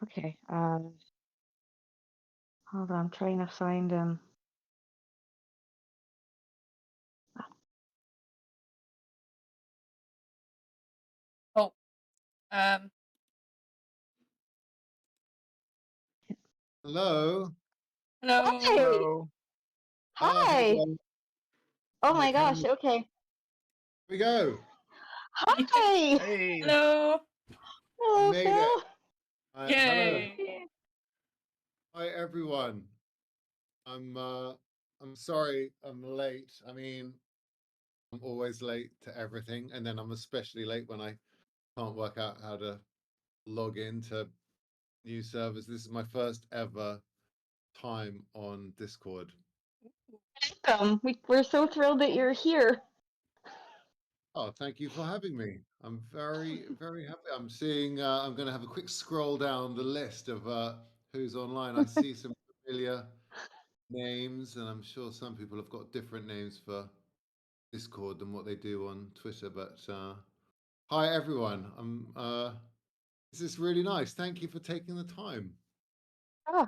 Okay. Hold on, I'm trying to find Oh, um, Hello. hello. Hey! Hello. Hey Hi! there. Oh My my gosh, camera. Here okay. we go. Hi! Hey. Hello. I Hello, made it. Phil. Hello. Yay. Hi everyone. I'm sorry I'm late. I mean, I'm always late to everything, and then I'm especially late when I can't work out how to log into new servers. This is my first ever time on Discord. Welcome. We're so thrilled that you're here. Oh, thank you for having me. I'm very, very happy. I'm seeing, I'm going to have a quick scroll down the list of who's online. I see some familiar names, and I'm sure some people have got different names for Discord than what they do on Twitter. But hi, everyone. This is really nice. Thank you for taking the time. Oh,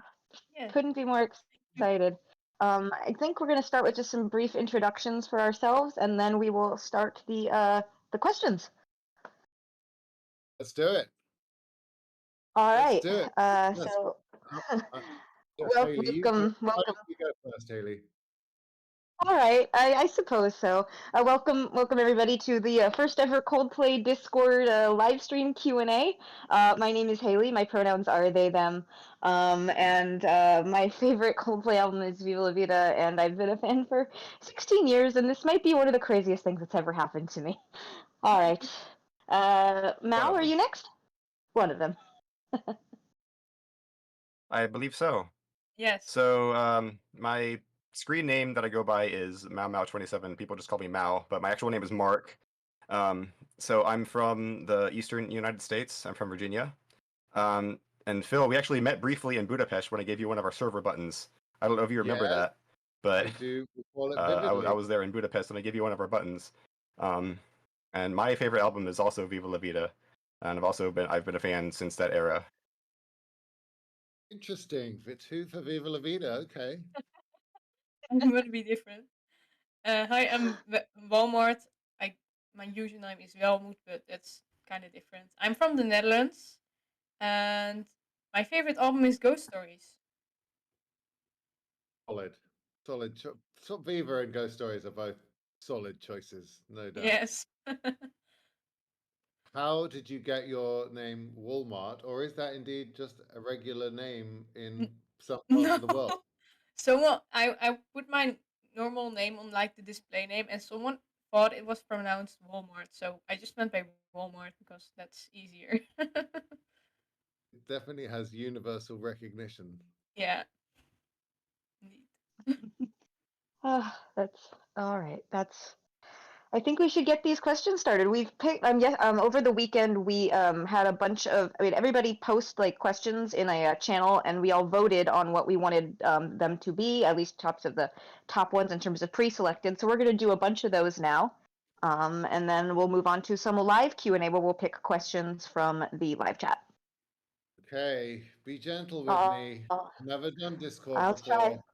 Yeah. couldn't be more excited. I think we're going to start with just some brief introductions for ourselves, and then we will start the questions. Let's do it. All Let's right. do it. Yes. So, Uh, yes, Haley, welcome, why welcome. don't you go first, Haley? All right, I suppose so. Welcome everybody to the first ever Coldplay Discord live stream Q&A. My name is Haley. My pronouns are they them. And my favorite Coldplay album is Viva La Vida, and I've been a fan for 16 years, and this might be one of the craziest things that's ever happened to me. All right. One Mal, of are them. you next? One of them. I believe so. Yes. So, my screen name that I go by is Mao27. People just call me Mao, but my actual name is Mark. So I'm from the eastern United States. I'm from Virginia. And Phil, we actually met briefly in Budapest when I gave you one of our server buttons. I don't know if you remember Yes, that, I but do recall it I vividly. was there in Budapest and I gave you one of our buttons. Um, and my favorite album is also Viva La Vida, and I've been a fan since that era. Interesting. Two for Viva La Vida. Okay. Would be different. Hi, I'm Walmart. I My username is Welmoed, but that's kind of different. I'm from the Netherlands, and my favorite album is Ghost Stories. Solid. Solid. Viva and Ghost Stories are both solid choices, no doubt. Yes. How did you get your name Walmart, or is that indeed just a regular name N- in some parts no. of the world? Someone I put my normal name on like the display name, and someone thought it was pronounced Walmart, so I just went by Walmart because that's easier. It definitely has universal recognition. Yeah, indeed. That's all right. I think we should get these questions started. We've picked over the weekend we had a bunch of everybody post like questions in a channel, and we all voted on what we wanted them to be, at least tops of the top ones in terms of pre-selected. So we're going to do a bunch of those now. And then we'll move on to some live Q&A where we'll pick questions from the live chat. Okay, be gentle with me. Oh, Never done Discord I'll try. before.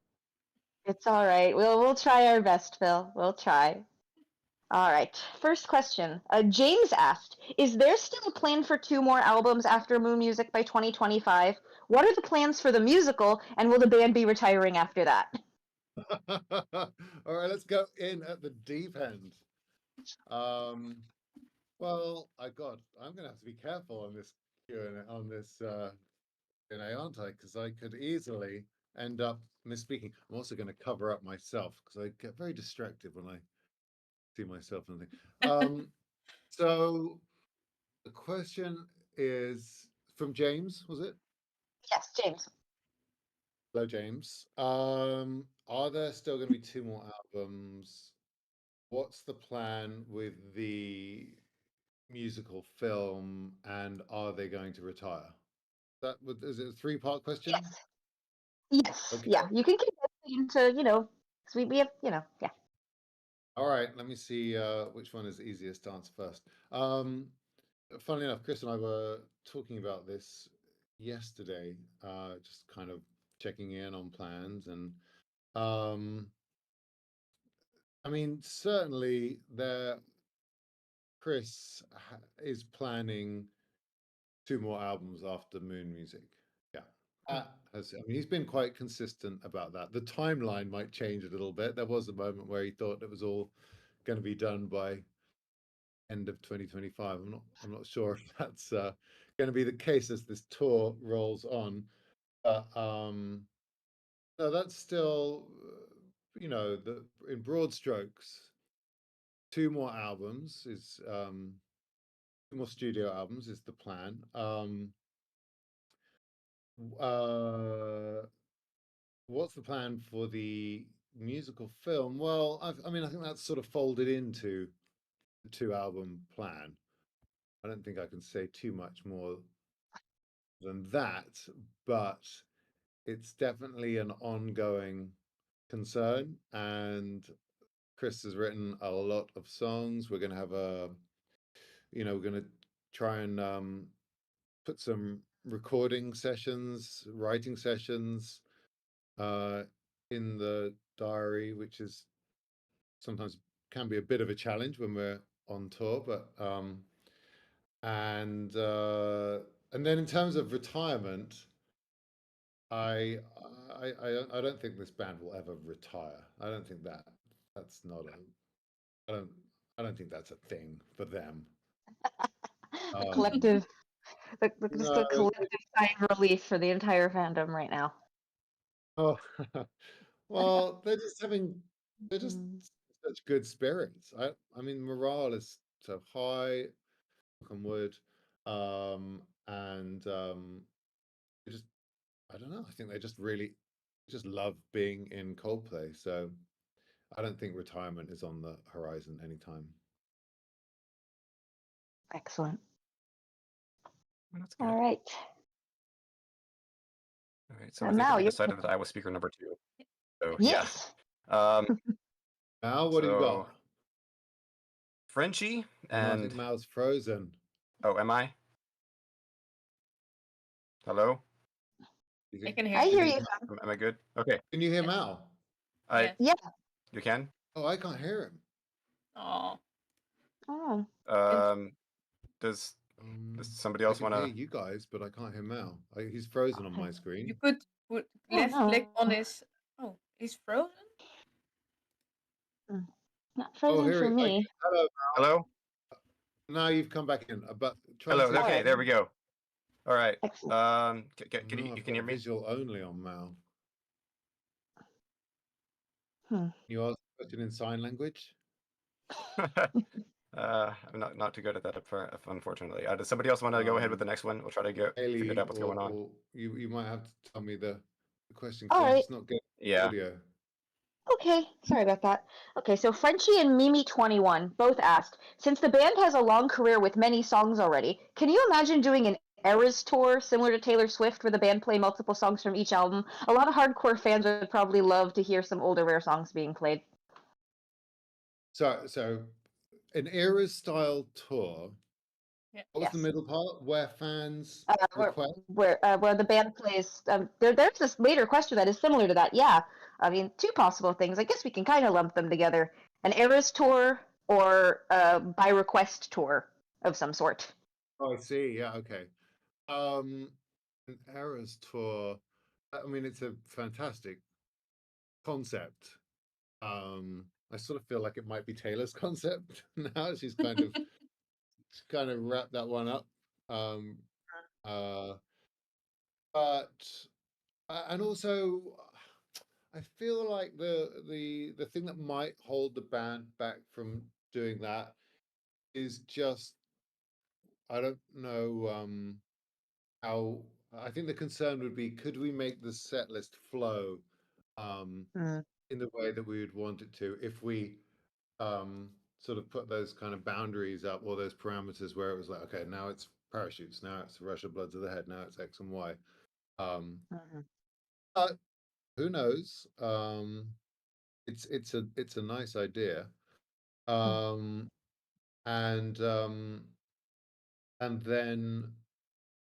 It's all right. We'll try our best, Phil. We'll try. All right. First question. James asked, "Is there still a plan for two more albums after Moon Music by 2025? What are the plans for the musical, and will the band be retiring after that?" All right, let's go in at the deep end. Um, well, I'm gonna have to be careful on this Q&A, on this Q&A, aren't I? Because I could easily end up misspeaking. I'm also going to cover up myself because I get very distracted when I see myself and think. So the question is from James, was it? Yes, James. Hello, James. Are there still going to be two more albums? What's the plan with the musical film, and are they going to retire? Is it a three-part question? Yes. Yes. Okay. Yeah. You can keep it into, 'cause we have, yeah. All right. Let me see which one is easiest to answer first. Funnily enough, Chris and I were talking about this yesterday, just kind of checking in on plans, and um, I mean, certainly Chris is planning 2 more albums after Moon Music. Yeah. I mean, he's been quite consistent about that. The timeline might change a little bit. There was a moment where he thought it was all going to be done by end of 2025. I'm not sure if that's going to be the case as this tour rolls on. But no, that's still, in broad strokes, 2 more albums is 2 more studio albums is the plan. Uh, what's the plan for the musical film? Well, I mean, I think that's sort of folded into the 2 album plan. I don't think I can say too much more than that, but it's definitely an ongoing concern. And Chris has written a lot of songs. We're going to have we're going to try and put some recording sessions, writing sessions uh, in the diary, which is sometimes can be a bit of a challenge when we're on tour. But and then in terms of retirement, I I don't think this band will ever retire. I don't think that's not a I don't I don't think that's a thing for them. The Um, collective, just no, a collective sigh of relief for the entire fandom right now. oh, well, they're just Mm. such good spirits. I mean, morale is so high, knock on wood, and they just I don't know. I think they just really just love being in Coldplay. So I don't think retirement is on the horizon anytime. Excellent. That's good. All right. All right. So I And think now we you. decided that I was speaker number 2. So yeah. Yes. Mal, what do you got? So Frenchie No, I think and Mal's frozen. oh, am I? Hello? I can hear I hear you. you. Am I good? Okay. Can you hear Yes. Mal? I Yes. Yeah. You can? Oh, I can't hear him. Oh. Oh. Does Um, somebody I else can want hear to? you guys, but I can't hear Mal. He's frozen on my You screen. could put Oh left click on no. his. Oh, he's frozen. Not Oh, frozen here for he. me. Hello. Hello? Now you've come back in. But try and Hello. say Okay, Alright. there we go. All right. Excellent. Can No, you I've can got hear me? visual only on Mal. Hmm. Can you ask a question in sign language? I'm not too good at that, unfortunately. Does somebody else want to go ahead with the next one? We'll try to figure Haley, out what's going on. or you might have to tell me the question All because I'm right. just not getting Yeah. audio. Okay. Sorry about that. Okay, so Frenchie and Mimi21 both asked, since the band has a long career with many songs already, can you imagine doing an Eras tour similar to Taylor Swift where the band play multiple songs from each album? A lot of hardcore fans would probably love to hear some older rare songs being played. So an era style tour. Yeah. What was the Yes. middle part? Where fans Where request? where the band plays. There's this later question that is similar to that. Yeah, I mean, two possible things. I guess we can kind of lump them together: an Eras tour or a by request tour of some sort. Oh, I see. Yeah, okay. An eras tour. I mean, it's a fantastic concept. I sort of feel like it might be Taylor's concept now. She's kind of wrapped that one up. Um, uh, but and also, I feel like the thing that might hold the band back from doing that is just I don't know how. I think the concern would be could we make the set list flow um, Mm. in the way that we would want it to if we sort of put those kind of boundaries up or those parameters where it was like, okay, now it's parachutes, now it's Russia Blood to the Head, now it's X and Y. Mhm. But who knows? It's a nice idea. Um, and then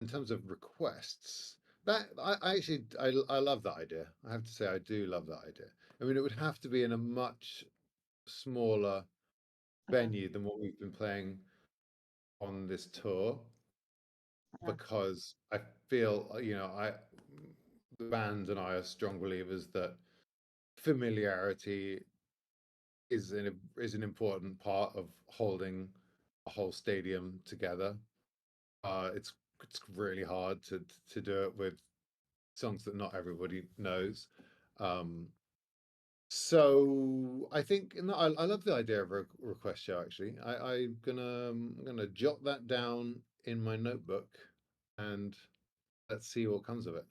in terms of requests, that I love that idea. I have to say I do love that idea. I mean, it would have to be in a much smaller venue than what we've been playing on this tour, because I feel, the band and I are strong believers that familiarity is an important part of holding a whole stadium together. It's really hard to do it with songs that not everybody knows. So I think, no, I love the idea of a request show. Actually, I'm gonna jot that down in my notebook, and let's see what comes of it.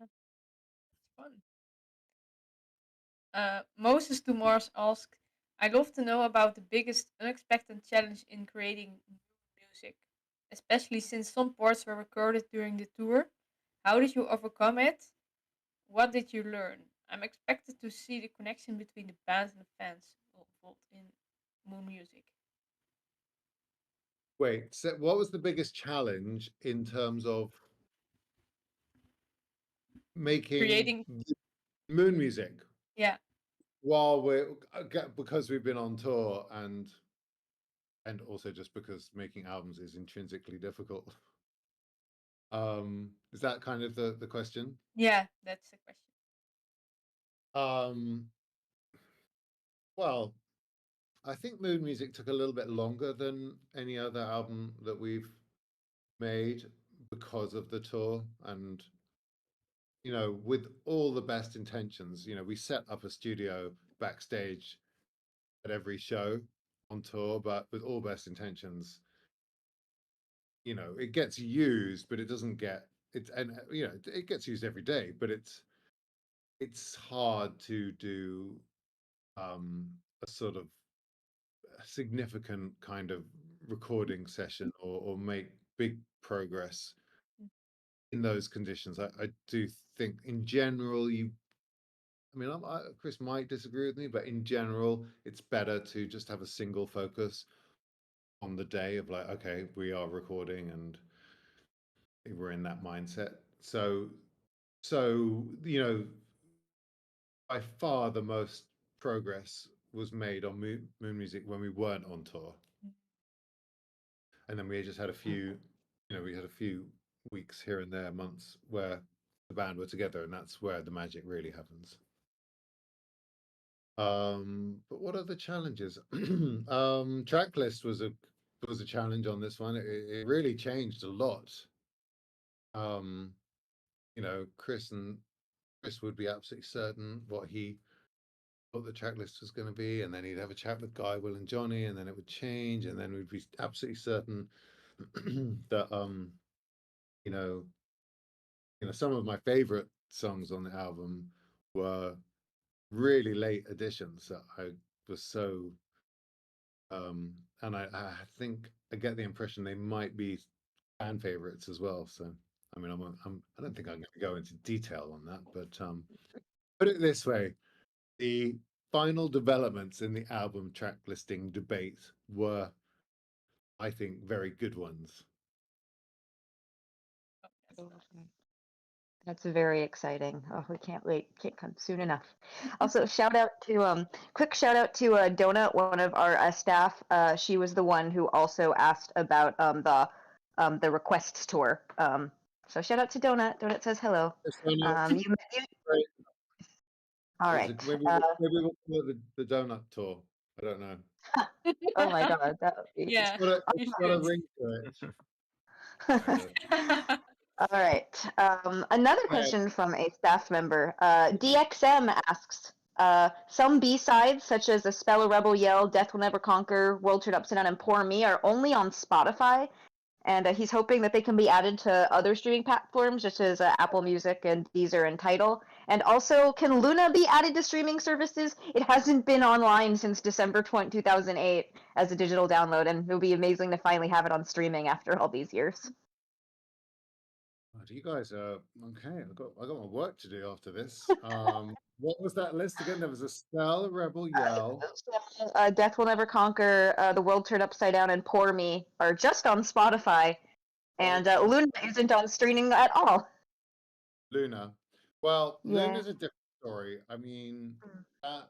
It's fun. Moses to Mars asked, I'd love to know about the biggest unexpected challenge in creating new music, especially since some parts were recorded during the tour. How did you overcome it? What did you learn? I'm expected to see the connection between the band and the fans involved in Moon Music. Wait, so what was the biggest challenge in terms of making Creating, moon music yeah, while because we've been on tour, and also just because making albums is intrinsically difficult? Is that kind of the question? yeah, that's the question. Um, well, I think Moon Music took a little bit longer than any other album that we've made because of the tour, and with all the best intentions, we set up a studio backstage at every show on tour, but with all best intentions, it gets used, but it doesn't get it, and it gets used every day, but it's hard to do a sort of significant kind of recording session, or make big progress in those conditions. I do think in general, I mean, Chris might disagree with me, but in general, it's better to just have a single focus on the day of, like, okay, we are recording and we're in that mindset. So by far the most progress was made on Moon Music when we weren't on tour, and then we just had a few, we had a few weeks here and there, months, where the band were together, and that's where the magic really happens. But what are the challenges? Track list was a challenge on this one. It really changed a lot. Um, Chris would be absolutely certain what the track list was going to be, and then he'd have a chat with Guy, Will, and Johnny, and then it would change, and then we'd be absolutely certain that you know, some of my favorite songs on the album were really late additions that I was so and I think I get the impression they might be fan favorites as well. So I mean, I don't think I'm going to go into detail on that, but put it this way: the final developments in the album track listing debate were, I think, very good ones. Oh, that's nice. That's very exciting. Oh, we can't wait. Can't come soon enough. Also, quick shout out to Donut, one of our staff. She was the one who also asked about the requests tour. So shout out to Donut. Donut says hello. Great. All right. Maybe we'll call it the donut tour. I don't know. Oh my God, that would be. Yeah, you It's got a should. ring to it. All right. Another Yeah. question from a staff member. DXM asks, some B-sides, such as A Spell a Rebel Yell, Death Will Never Conquer, World Turned Upside Down, and Poor Me, are only on Spotify. And he's hoping that they can be added to other streaming platforms, such as Apple Music and Deezer and Tidal. And also, can Luna be added to streaming services? It hasn't been online since December 2008 as a digital download, and it would be amazing to finally have it on streaming after all these years. You guys are okay. I got my work to do after this. What was that list again? There was A Spell, a Rebel Yell. Death Will Never Conquer, The World Turned Upside Down, and Poor Me are just on Spotify. And Luna isn't on streaming at all. Luna. Well, Yeah. Luna's a different story. I mean, that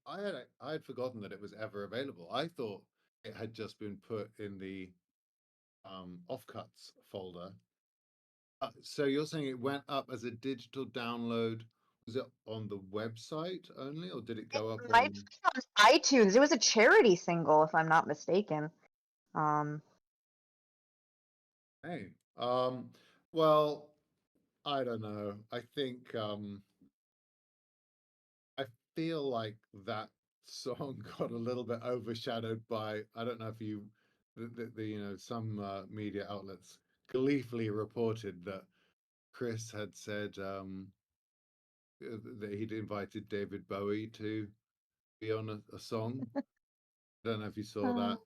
I had forgotten that it was ever available. I thought it had just been put in the offcuts folder. So you're saying it went up as a digital download? Was it on the website only, or did it go up Might on? be on iTunes. It was a charity single, if I'm not mistaken. Hey, well, I don't know. I think I feel like that song got a little bit overshadowed by, I don't know if you some media outlets gleefully reported that Chris had said that he'd invited David Bowie to be on a song. I don't know if you saw Uh, that.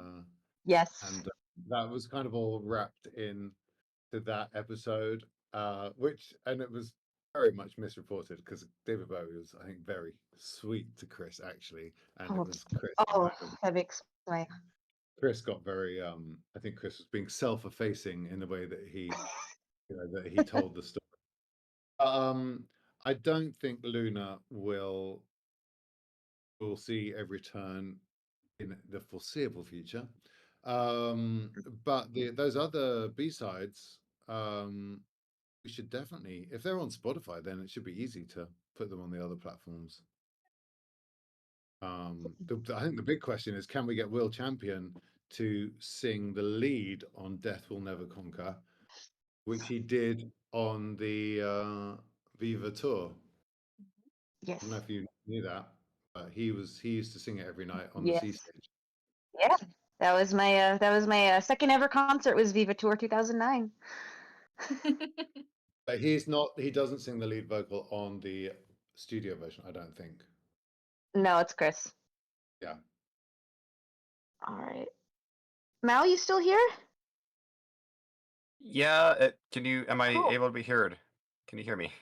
Uh, yes. and that was kind of all wrapped in to that episode, which and it was very much misreported because David Bowie was, I think, very sweet to Chris actually, and it Oh, was Chris oh, kind of that makes my. Chris got very I think Chris was being self-effacing in the way that he told the story. Um, I don't think Luna will see a return in the foreseeable future. Um, but those other B-sides, we should definitely, if they're on Spotify, then it should be easy to put them on the other platforms. I think the big question is, can we get Will Champion to sing the lead on Death Will Never Conquer, which he did on the Viva tour. Yes. I don't know if you knew that, but he used to sing it every night on the Yes. C stage. Yeah. That was my second ever concert was Viva Tour 2009. But he doesn't sing the lead vocal on the studio version, I don't think. No, it's Chris. Yeah. All right. Mal, you still here? Yeah, am I Cool. able to be heard? Can you hear me?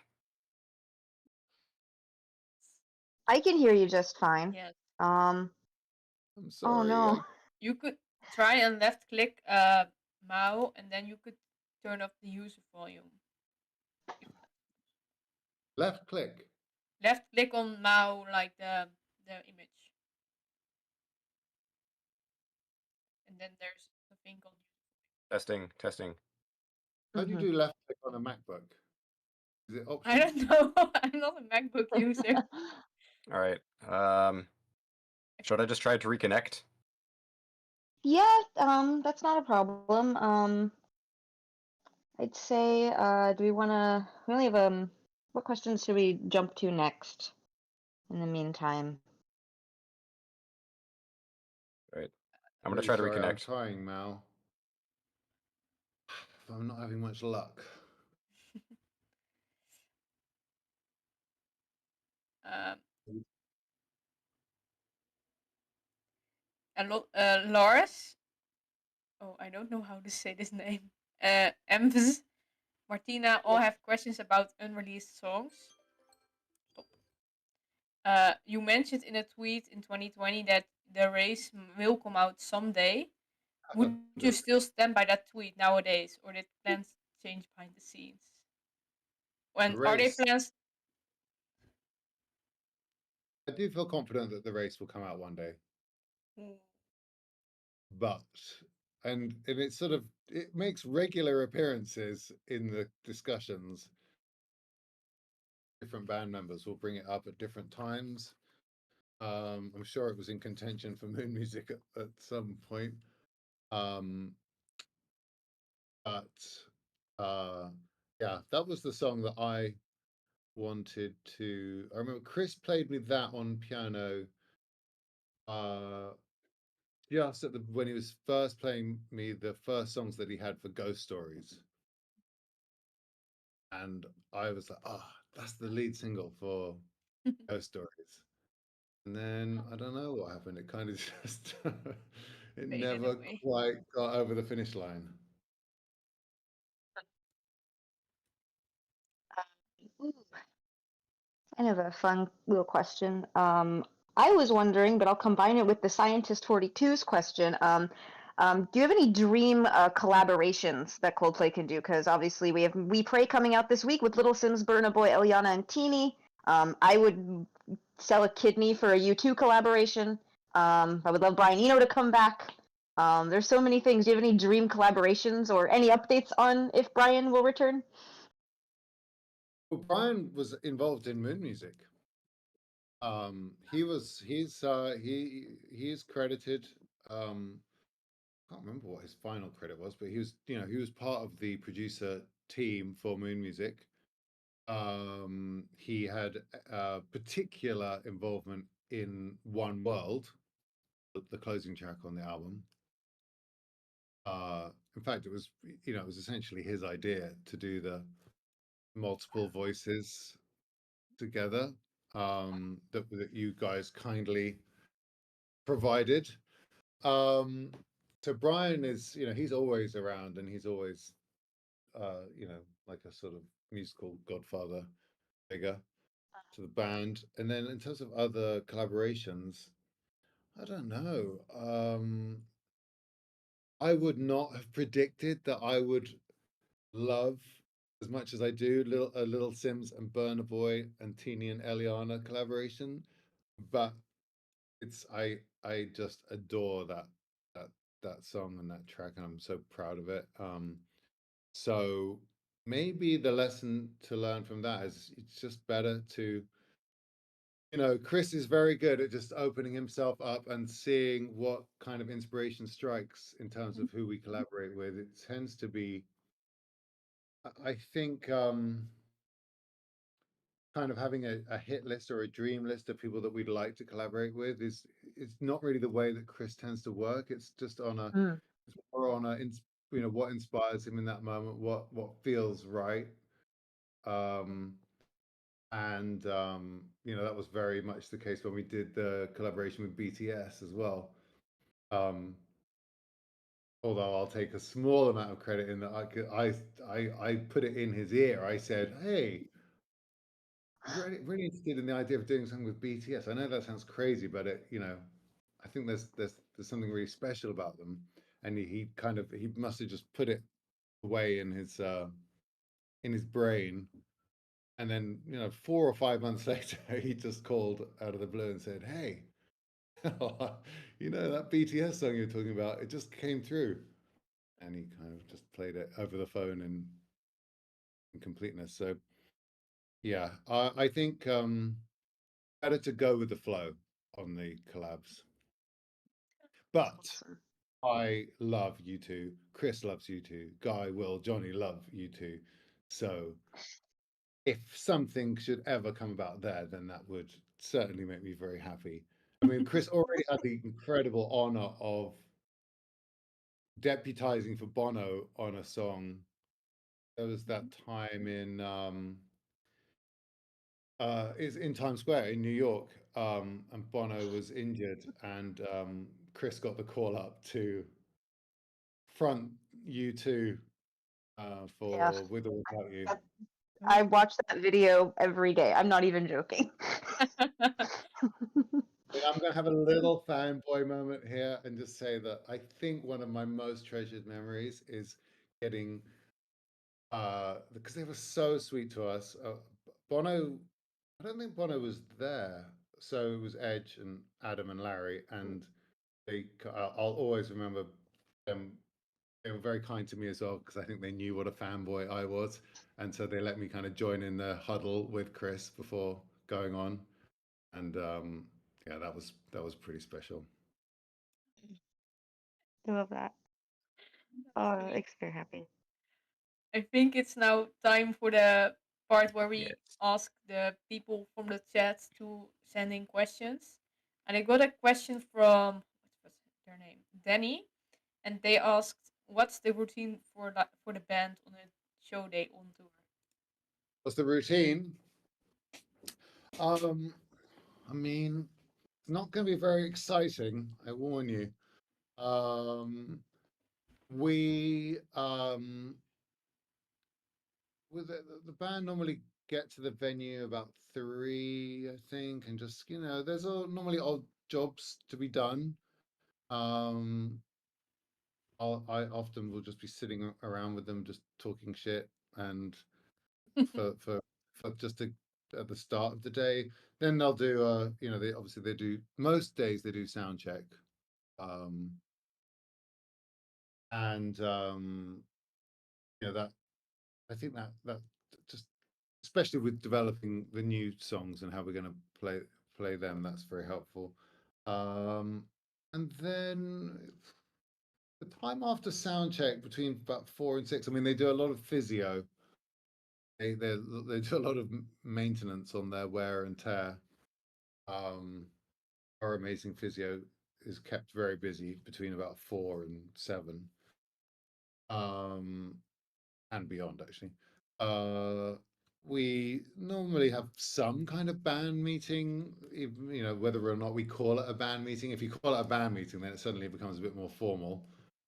I can hear you just fine. Yes. I'm Oh sorry. no. You could try and left click Mao, and then you could turn up the user volume. Left click. Left click on Mao, like the image, and then there's a thing called. Testing. How do you do left click on a MacBook? Is it I option? don't know. I'm not a MacBook user. All right. Should I just try to reconnect? Yeah, that's not a problem. I'd say, we only have, what questions should we jump to next in the meantime? All right. I'm gonna Really try to sorry, I'm reconnect. trying, Mal. I'm not having much luck. Um, Lars. Oh, I don't know how to say this name. Emvs, Martina all have questions about unreleased songs. Stop. You mentioned in a tweet in 2020 that the race will come out someday. Would you still stand by that tweet nowadays, or did plans change behind the scenes? When are they Race. plans? I do feel confident that the race will come out one day, but it makes regular appearances in the discussions. Different band members will bring it up at different times. I'm sure it was in contention for Moon Music at some point. Um, but yeah, that was the song that I wanted to. I remember Chris played me that on piano. Just when he was first playing me the first songs that he had for Ghost Stories, and I was like, "Ah, that's the lead single for Ghost Stories." And then I don't know what happened. It kind of just it Faded never away. quite got over the finish line. Ooh, kind of a fun little question. I was wondering, but I'll combine it with the Scientist 42's question. Do you have any dream collaborations that Coldplay can do? Because obviously we have We Pray coming out this week with Little Sims, Burna Boy, Eliana, and Teeny. I would sell a kidney for a U2 collaboration. I would love Brian Eno to come back. There's so many things. Do you have any dream collaborations or any updates on if Brian will return? Well, Brian was involved in Moon Music. He's credited. Can't remember what his final credit was, but he was part of the producer team for Moon Music. He had particular involvement in One World, the closing track on the album. In fact, it was essentially his idea to do the multiple voices together, that you guys kindly provided. So Brian is, he's always around, and he's always, like a sort of musical godfather figure to the band. And then in terms of other collaborations, I don't know. I would not have predicted that I would love as much as I do Little Sims and Burna Boy and Teeny and Eliana collaboration, but I just adore that that song and that track, and I'm so proud of it. So maybe the lesson to learn from that is it's just better to, Chris is very good at just opening himself up and seeing what kind of inspiration strikes in terms of who we collaborate with. It tends to be, I think, kind of having a hit list or a dream list of people that we'd like to collaborate with is it's not really the way that Chris tends to work. It's just Mm. it's more on what inspires him in that moment, what feels right. Um, and that was very much the case when we did the collaboration with BTS as well. Um, Although I'll take a small amount of credit in that I put it in his ear. I said, "Hey, really interested in the idea of doing something with BTS. I know that sounds crazy, but I think there's something really special about them." And he must have just put it away in his brain. And then, 4 or 5 months later, he just called out of the blue and said, "Hey, that BTS song you're talking about, it just came through." And he kind of just played it over the phone in completeness. So yeah, I think better to go with the flow on the collabs. But Awesome. I love U2. Chris loves U2. Guy, Will, Johnny love U2. So if something should ever come about there, then that would certainly make me very happy. I mean, Chris already had the incredible honor of deputizing for Bono on a song. There was that time is in Times Square in New York, and Bono was injured, and Chris got the call up to front U2 Yeah. for With or Without You. I watch that video every day. I'm not even joking. I'm going to have a little fanboy moment here and just say that I think one of my most treasured memories is getting, because they were so sweet to us. Bono, I don't think Bono was there. So it was Edge and Adam and Larry, and I'll always remember them. They were very kind to me as well because I think they knew what a fanboy I was, and so they let me kind of join in the huddle with Chris before going on, and yeah, that was pretty special. I love that. That's Oh, really makes me happy. I think it's now time for the part where we Yes. ask the people from the chat to send in questions. And I got a question from what's their name? Danny. And they asked, what's the routine for the band on a show day on tour? What's the routine? I mean, it's not going to be very exciting. I warn you. We with the band normally get to the venue about 3, I think, and just there's normally odd jobs to be done. Um, I often will just be sitting around with them, just talking shit, and for just at the start of the day. Then they'll do they obviously they do most days they do sound check. Um and that I think that just especially with developing the new songs and how we're going to play them, that's very helpful. And then the time after sound check between about 4 and 6, I mean, they do a lot of physio. They do a lot of maintenance on their wear and tear. Our amazing physio is kept very busy between about 4 and 7, and beyond actually. Uh, we normally have some kind of band meeting, whether or not we call it a band meeting. If you call it a band meeting, then it suddenly becomes a bit more formal.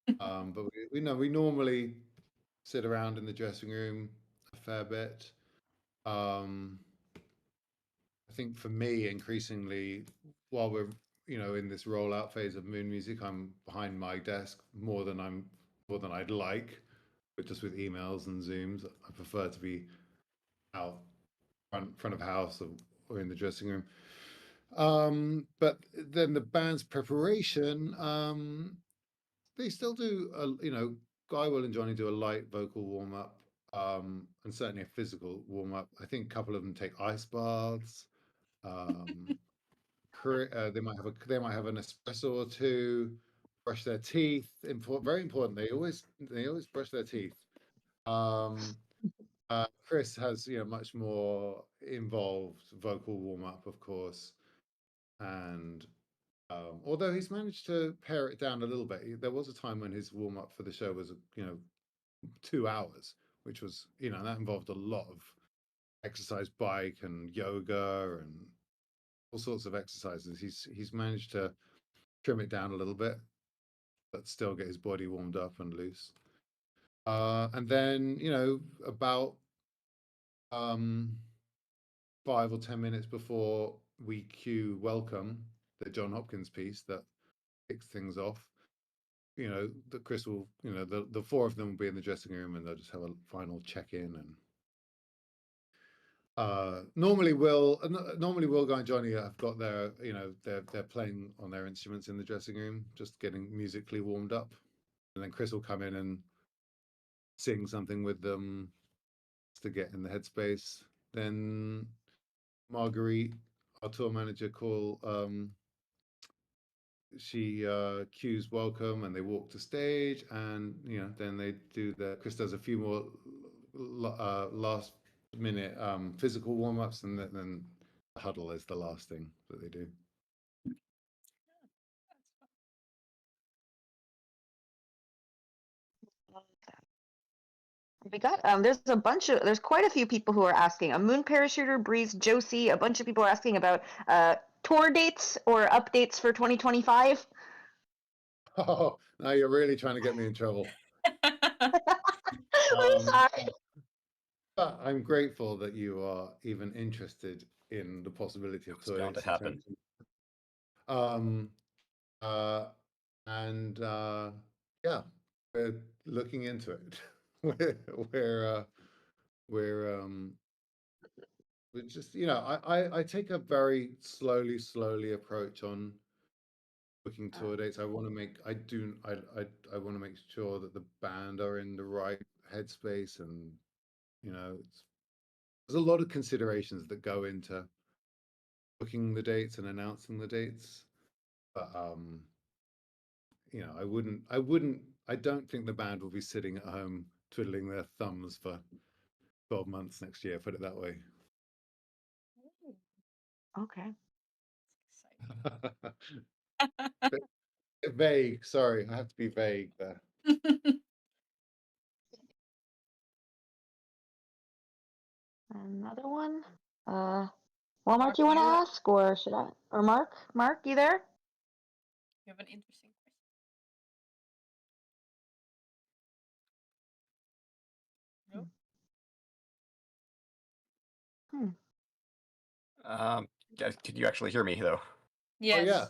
But we know we normally sit around in the dressing room a fair bit. I think for me, increasingly, while we're in this rollout phase of Moon Music, I'm behind my desk more than I'd like, but just with emails and Zooms, I prefer to be out front of house or in the dressing room. But then the band's preparation, they still do Guy, Will, and Johnny do a light vocal warm up, and certainly a physical warm up. I think a couple of them take ice baths. Um, they might have an espresso or two, brush their teeth. Very important. They always brush their teeth. Chris has much more involved vocal warm up, of course, and although he's managed to pare it down a little bit, there was a time when his warm up for the show was 2 hours, which was that involved a lot of exercise, bike and yoga and all sorts of exercises. He's managed to trim it down a little bit, but still get his body warmed up and loose. And then about 5 or 10 minutes before we cue Welcome, the John Hopkins piece that kicks things off, that Chris will, the four of them will be in the dressing room and they'll just have a final check-in. And normally Will, Guy and Johnny have got their, they're playing on their instruments in the dressing room, just getting musically warmed up. And then Chris will come in and sing something with them to get in the headspace. Then Marguerite, our tour manager, she cues Welcome and they walk to stage, and then they do Chris does a few more last minute physical warm-ups, and then the huddle is the last thing that they do. We got there's quite a few people who are asking. A Moon Parachuter, Breeze, Josie, a bunch of people are asking about tour dates or updates for 2025. Oh, now you're really trying to get me in trouble. I'm sorry. But I'm grateful that you are even interested in the possibility of It's bound to tour dates in happen. 2020. And yeah, we're looking into it. we're we're just I take a very slowly approach on booking tour dates. I want to make I want to make sure that the band are in the right headspace, and there's a lot of considerations that go into booking the dates and announcing the dates. But I don't think the band will be sitting at home twiddling their thumbs for 12 months next year, put it that way. Okay. Vague, sorry, I have to be vague there. Another one. Walmart, you want to ask, or should I? Or Mark? Mark, you there? You have an interesting question. No? Guys, can you actually hear me though? Yes. Oh yeah,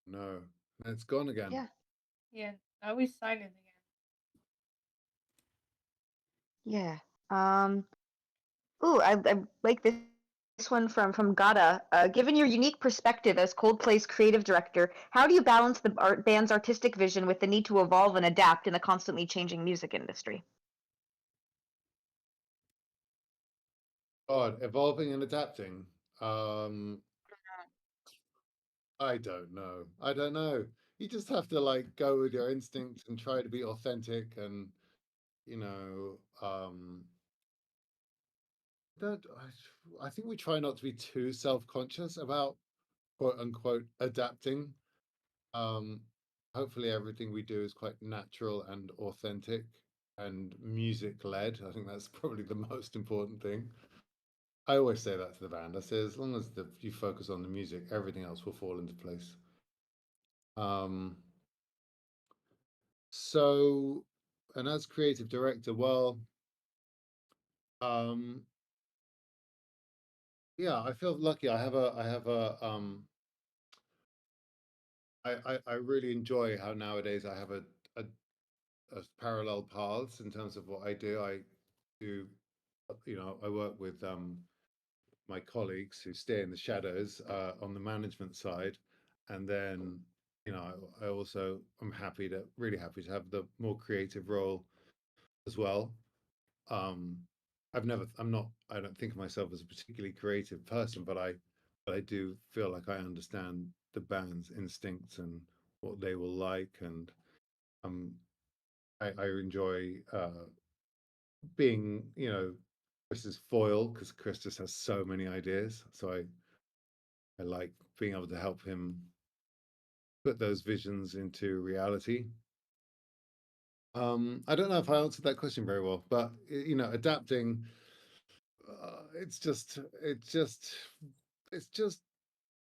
No, it's gone again. Yeah. Yeah, now he's silent again. Yeah. Ooh, I like this one from Gata. Given your unique perspective as Coldplay's creative director, how do you balance the band's artistic vision with the need to evolve and adapt in the constantly changing music industry? God, evolving and adapting. I don't know. I don't know. You just have to like go with your instincts and try to be authentic and you know, don't I think we try not to be too self-conscious about quote unquote adapting. Um, Hopefully everything we do is quite natural and authentic and music led. I think that's probably the most important thing. I always say that to the band. I say as long as you focus on the music, everything else will fall into place. Um, so, and as creative director, well, um, yeah, I feel lucky. I really enjoy how nowadays I have a, a parallel paths in terms of what I do. I do, I work with my colleagues who stay in the shadows on the management side, and then I also am really happy to have the more creative role as well. Um, I don't think of myself as a particularly creative person, but I do feel like I understand the band's instincts and what they will like, and um, I enjoy being, Chris's foil because Chris just has so many ideas. So I like being able to help him put those visions into reality. I don't know if I answered that question very well, but adapting. It's just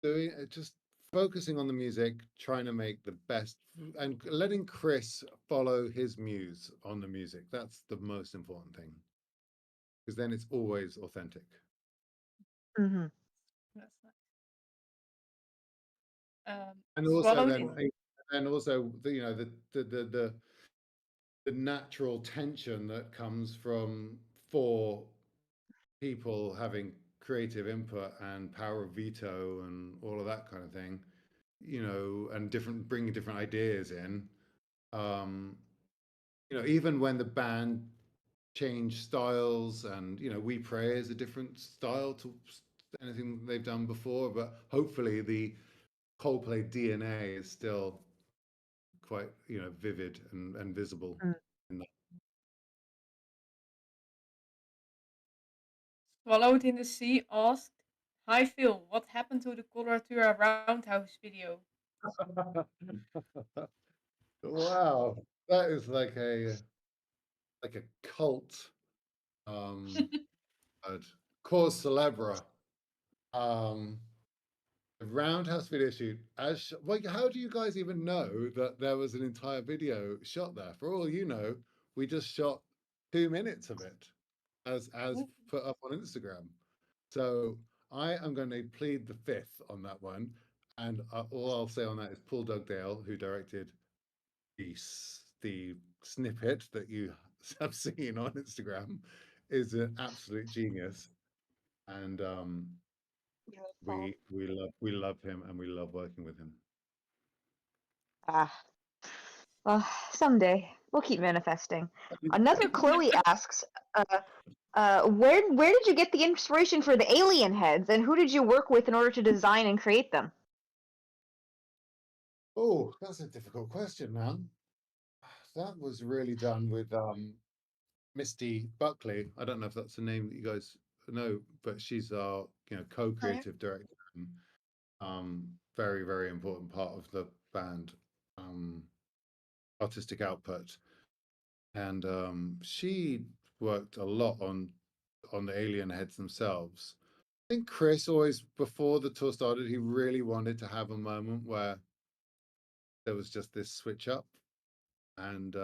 doing it, just focusing on the music, trying to make the best, and letting Chris follow his muse on the music. That's the most important thing, because then it's always authentic. Hmm. That's nice. And also Swallowed then, in. and also the natural tension that comes from four people having creative input and power of veto and all of that kind of thing, and bringing different ideas in. Um, Even when the band change styles, and We Pray is a different style to anything they've done before, but hopefully the Coldplay DNA is still quite, vivid and visible in that. Swallowed in the Sea asked, "Hi Phil, what happened to the Coloratura Roundhouse video?" Wow, that is like a cult word. Cause celebra. Um, the Roundhouse video shoot. Like, how do you guys even know that there was an entire video shot there? For all you know, we just shot 2 minutes of it as Ooh, put up on Instagram. So I am going to plead the fifth on that one, and all I'll say on that is Paul Dugdale, who directed the snippet that you have seen on Instagram, is an absolute genius, and we love him and we love working with him. Ah, well, someday we'll keep manifesting. Another Chloe asks, where did you get the inspiration for the alien heads, and who did you work with in order to design and create them? Oh, that's a difficult question, man. That was really done with Misty Buckley. I don't know if that's a name that you guys know, but she's our oh yeah. co-creative director. And, very, very important part of the band artistic output. And she worked a lot on the alien heads themselves. I think Chris always, before the tour started, he really wanted to have a moment where there was just this switch up, and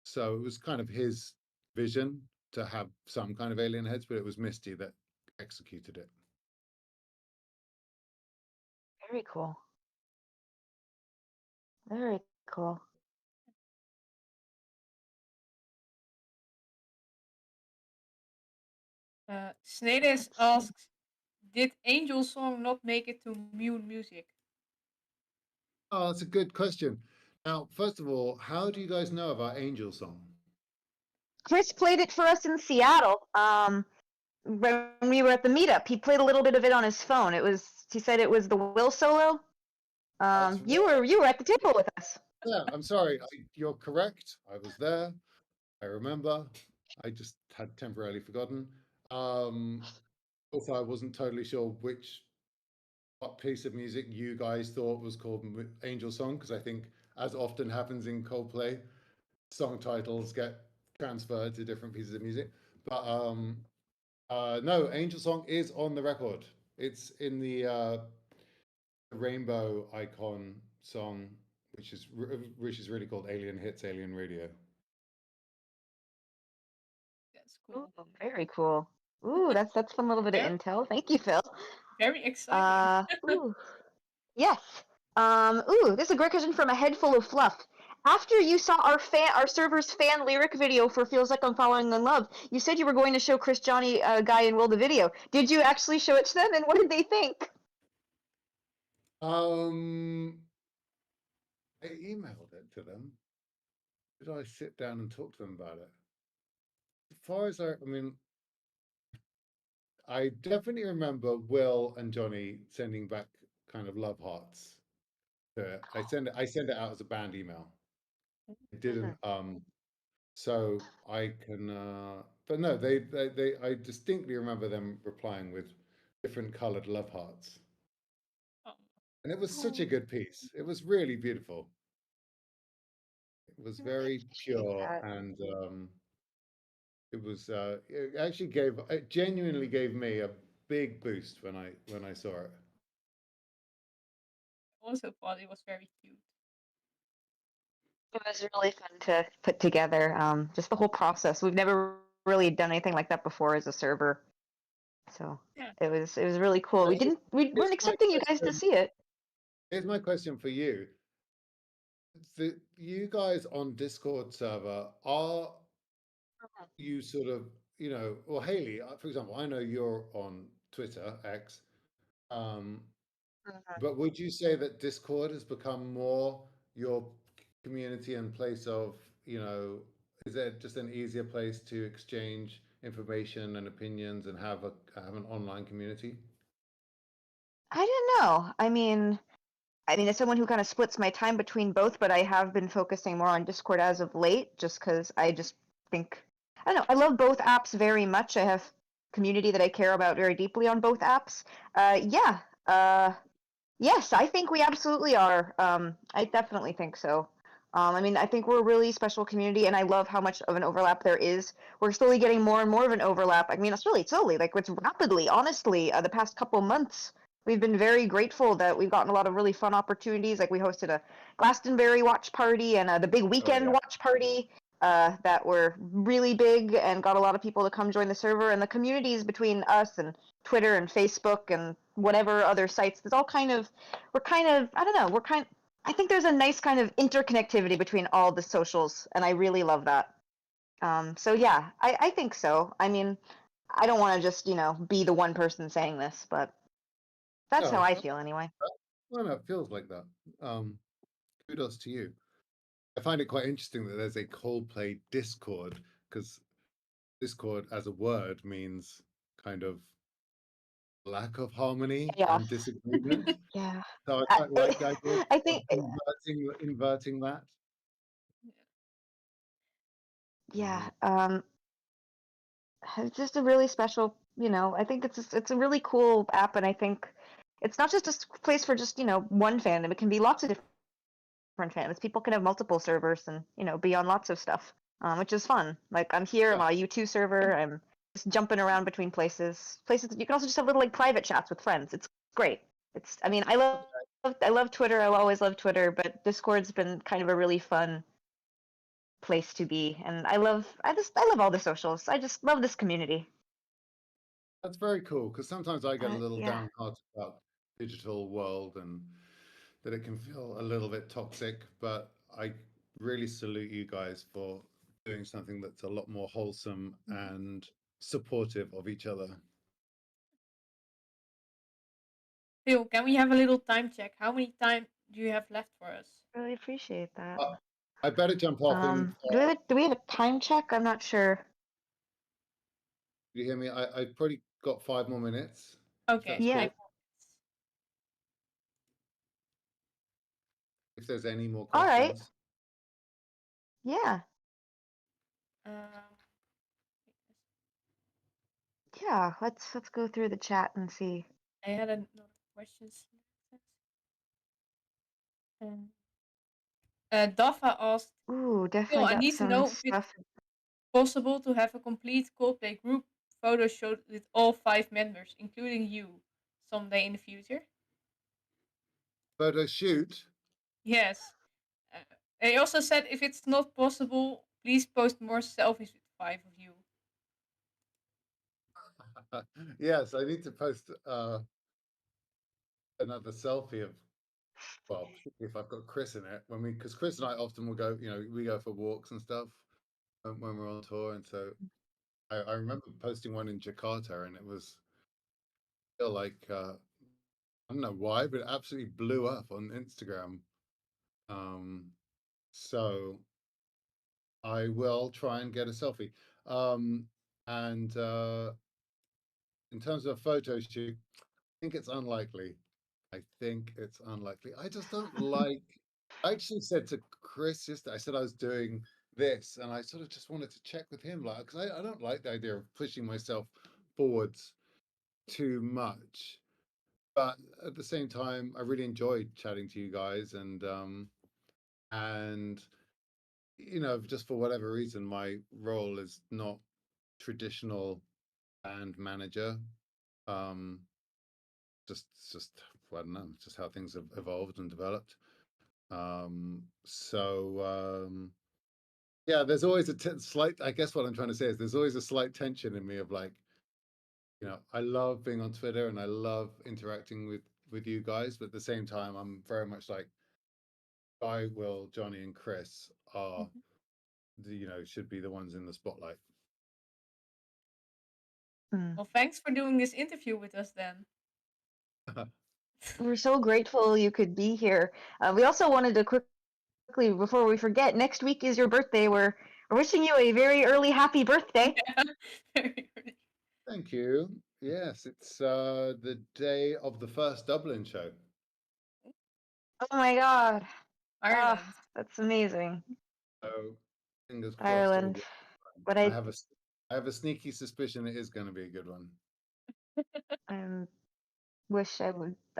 so it was kind of his vision to have some kind of alien heads, but it was Misty that executed it. Very cool. Very cool. Snedes asks, did Angel Song not make it to Mune Music? Oh, that's a good question. Now, first of all, how do you guys know about Angel Song? Chris played it for us in Seattle. When we were at the meetup, he played a little bit of it on his phone. He said it was the Will solo. That's You were at the table with us. Yeah, I'm sorry. You're correct. I was there. I remember. I just had temporarily forgotten. Also, I wasn't totally sure what piece of music you guys thought was called Angel Song, because I think, as often happens in Coldplay, song titles get transferred to different pieces of music. But no, Angel Song is on the record. It's in the rainbow icon song, which is really called Alien Hits, Alien Radio. That's cool. Ooh, very cool. Ooh, that's fun little bit of Yeah. intel. Thank you, Phil. Very exciting. Ooh, yes. Ooh, this is a great question from a head full of fluff. After you saw our server's fan lyric video for "Feels Like I'm Falling in Love," you said you were going to show Chris, Johnny, Guy, and Will the video. Did you actually show it to them, and what did they think? I emailed it to them. Did I sit down and talk to them about it? As far as I mean, I definitely remember Will and Johnny sending back kind of love hearts to it. I send it out as a band email. I didn't so I can but no, they I distinctly remember them replying with different colored love hearts. Oh, And it was such a good piece. It was really beautiful. It was very pure, that. and it genuinely gave me a big boost when I saw it. also thought it was very cute. It was really fun to put together. Just the whole process. We've never really done anything like that before as a server, so Yeah. it was really cool. We So weren't here's my expecting you guys to question. see it. Here's my question for you. You guys on Discord server, are you sort of, well, Haley, for example, I know you're on Twitter, X, but would you say that Discord has become more your community and place of, is it just an easier place to exchange information and opinions and have an online community? I don't know. I mean, as someone who kind of splits my time between both, but I have been focusing more on Discord as of late, just because I just think I don't know. I love both apps very much. I have community that I care about very deeply on both apps. Yeah. Yes, I think we absolutely are. I definitely think so. I mean, I think we're a really special community, and I love how much of an overlap there is. We're slowly getting more and more of an overlap. I mean, it's really slowly, like it's rapidly, honestly. The past couple months, we've been very grateful that we've gotten a lot of really fun opportunities. Like we hosted a Glastonbury watch party and the big Oh weekend yeah. watch party that were really big and got a lot of people to come join the server. And the communities between us and Twitter and Facebook and whatever other sites, it's all we're kind of, I don't know, I think there's a nice kind of interconnectivity between all the socials, and I really love that. So yeah, I think so. I mean, I don't want to just, be the one person saying this, but that's how No, I feel anyway. well, no, it feels like that. Kudos to you. I find it quite interesting that there's a Coldplay Discord, because Discord as a word means kind of lack of harmony Chaos. and disagreement. Yeah. So I I, quite like the idea I of think, inverting that. yeah, Mhm. it's just a really special, I think it's a really cool app, and I think it's not just a place for just, one fandom. It can be lots of different fandoms. People can have multiple servers and, be on lots of stuff, which is fun. Like I'm here on Yeah. my U2 server. I'm just jumping around between places. Places you can also just have little like private chats with friends. It's great. I mean, I love Twitter. I'll always love Twitter, but Discord's been kind of a really fun place to be, and I love all the socials. I just love this community. That's very cool, because sometimes I get a little Yeah. downhearted about digital world and that it can feel a little bit toxic, but I really salute you guys for doing something that's a lot more wholesome and supportive of each other. Phil, can we have a little time check? How many time do you have left for us? Really appreciate that. I better jump off and Do we have a time check? I'm not sure. you hear me? I've probably got 5 more minutes. Okay, That's Yeah. cool. 5 minutes. If there's any more All right. questions. Yeah. Um, Yeah. Let's go through the chat and see. I had another question. Dafa asked, Ooh, Phil, definitely I got need to some know if it's stuff. possible to have a complete Coldplay group photo shoot with all 5 members, including you, someday in the future. Photo shoot. Yes. They also said if it's not possible, please post more selfies with 5 of you. Yes, I need to post another selfie of, well, particularly if I've got Chris in it, because Chris and I often will go, we go for walks and stuff when we're on tour, and so I remember posting one in Jakarta, and it was feel like I don't know why, but it absolutely blew up on Instagram. So I will try and get a selfie. And in terms of a photo shoot, I think it's unlikely. I think it's unlikely. I just don't like. I actually said to Chris yesterday, I said I was doing this, and I sort of just wanted to check with him, like, because I don't like the idea of pushing myself forwards too much. But at the same time, I really enjoyed chatting to you guys, and just for whatever reason, my role is not traditional band manager. Um, just I don't know, just how things have evolved and developed. Yeah, there's always a slight. I guess what I'm trying to say is there's always a slight tension in me of like, I love being on Twitter and I love interacting with you guys, but at the same time, I'm very much like, I will, Johnny and Chris are should be the ones in the spotlight. Well, thanks for doing this interview with us then. We're so grateful you could be here. We also wanted to quickly, before we forget, next week is your birthday. We're wishing you a very early happy birthday. Yeah, very early. Thank you. Yes, it's the day of the first Dublin show. Oh my God. Ireland. That's amazing. So fingers crossed. Ireland. But I have a sneaky suspicion it is going to be a good one. I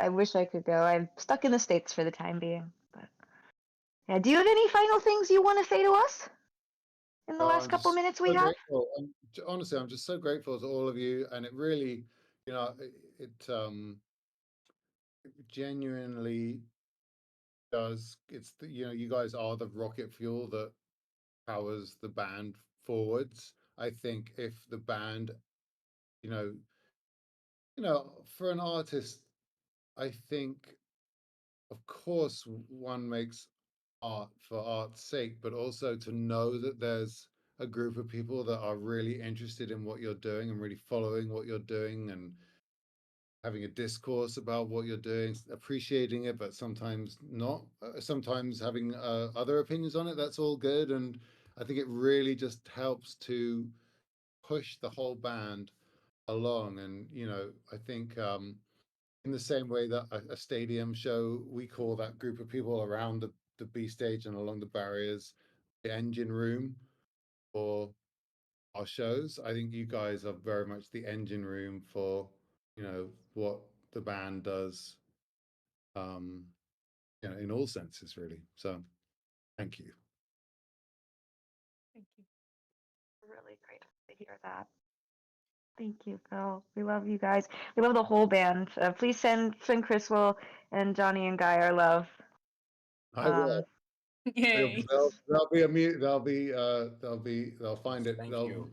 wish I could go. I'm stuck in the States for the time being. But yeah, do you have any final things you want to say to us in the last I'm couple just minutes so we have? grateful. Honestly, I'm just so grateful to all of you, and it really, it genuinely does. You guys are the rocket fuel that powers the band forwards. I think if the band, you know, for an artist, I think, of course, one makes art for art's sake, but also to know that there's a group of people that are really interested in what you're doing and really following what you're doing and having a discourse about what you're doing, appreciating it, but sometimes not, sometimes having other opinions on it. That's all good. And I think it really just helps to push the whole band along. And, I think in the same way that a stadium show, we call that group of people around the B stage and along the barriers, the engine room for our shows. I think you guys are very much the engine room for, what the band does, um, in all senses, really. So thank you. Thank you. Really grateful to hear that. Thank you, Phil. We love you guys. We love the whole band. Please send Criswell and Johnny and Guy our love. I will. Yay. They'll be amused. They'll find it. Thank They'll you.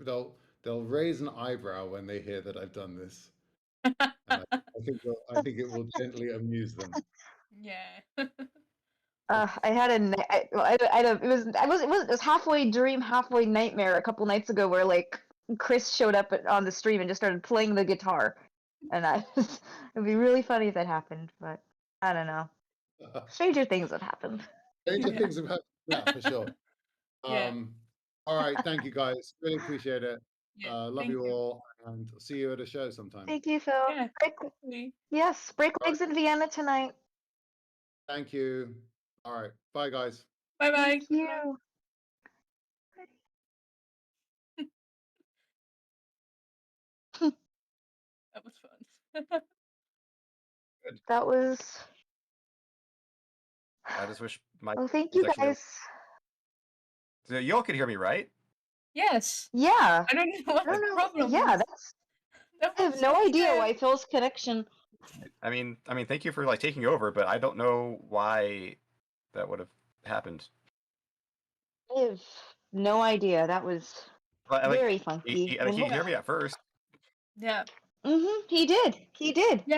they'll raise an eyebrow when they hear that I've done this. And I think it will gently amuse them. Yeah. I had a ni- I, well, I had a it was halfway dream, halfway nightmare a couple nights ago where like Chris showed up on the stream and just started playing the guitar, and it'd be really funny if that happened, but I don't know. Stranger things have happened. Stranger Yeah. things have happened. Yeah, for sure. Yeah. All right. Thank you, guys. Really appreciate it. Yeah. Love Thank you you. all, and see you at a show sometime. Thank you, Phil. Yeah. Hopefully. Yes, break All right. legs in Vienna tonight. Thank you. All right. Bye, guys. Bye bye. Thank you. That was fun. That was. I just wish my Oh, thank was you actually. guys. So you all could hear me, right? Yes. Yeah. I don't know what I the don't know. problem Yeah, is. that's. That I have was no really idea bad. why Phil's connection. I mean, thank you for like taking over, but I don't know why that would have happened. I have no idea. That was Uh, very funky. He could hear me at first. Yeah. He did. He did. Yeah.